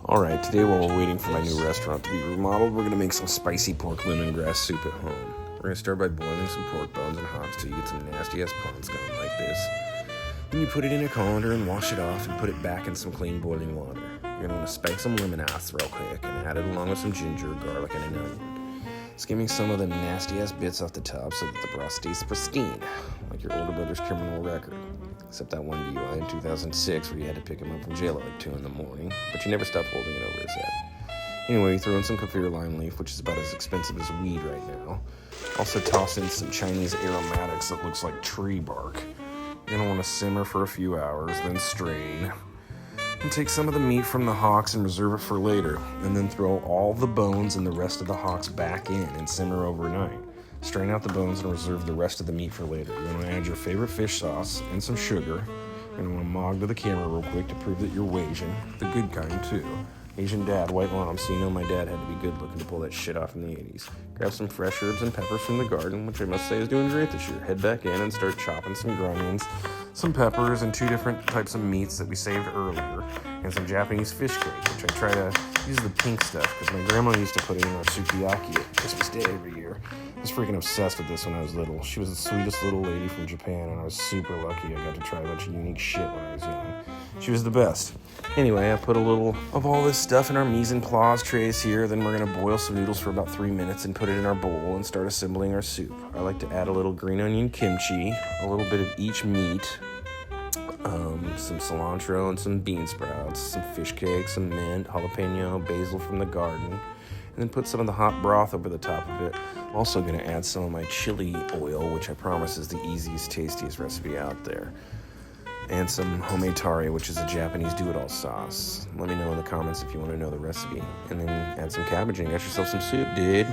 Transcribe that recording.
Alright, today while we're waiting for my new restaurant to be remodeled, we're going to make some spicy pork lemongrass soup at home. We're going to start by boiling some pork bones and hocks till you get some nasty-ass ponds going like this. Then you put it in a colander and wash it off and put it back in some clean boiling water. You're going to want to spank some lemon ice real quick and add it along with some ginger, garlic, and an onion. Skimming some of the nasty-ass bits off the top so that the broth stays pristine, like your older brother's criminal record. Except that one DUI in 2006 where you had to pick him up from jail at like 2 in the morning, but you never stopped holding it over his head. Anyway, you throw in some kaffir lime leaf, which is about as expensive as weed right now. Also toss in some Chinese aromatics that looks like tree bark. You're going to want to simmer for a few hours, then strain. And take some of the meat from the hocks and reserve it for later, and then throw all the bones and the rest of the hocks back in and simmer overnight. Strain out the bones and reserve the rest of the meat for later. You're going to add your favorite fish sauce and some sugar. You're going to want to mog to the camera real quick to prove that you're Asian, the good kind too. Asian dad, white mom, so you know my dad had to be good looking to pull that shit off in the 80s. Grab some fresh herbs and peppers from the garden, which I must say is doing great this year. Head back in and start chopping some grunions, some peppers, and 2 different types of meats that we saved earlier, and some Japanese fish cake, which I try to use the pink stuff because my grandma used to put it in our sukiyaki at Christmas Day every year. I was freaking obsessed with this when I was little. She was the sweetest little lady from Japan, and I was super lucky I got to try a bunch of unique shit when I was young. She was the best. Anyway, I put a little of all this stuff in our mise en place trays here. Then we're going to boil some noodles for about 3 minutes and put it in our bowl and start assembling our soup. I like to add a little green onion kimchi, a little bit of each meat, some cilantro and some bean sprouts, some fish cake, some mint, jalapeno, basil from the garden, and then put some of the hot broth over the top of it. I'm also going to add some of my chili oil, which I promise is the easiest, tastiest recipe out there. And some homemade tare, which is a Japanese do-it-all sauce. Let me know in the comments if you want to know the recipe. And then add some cabbage and get yourself some soup, dude.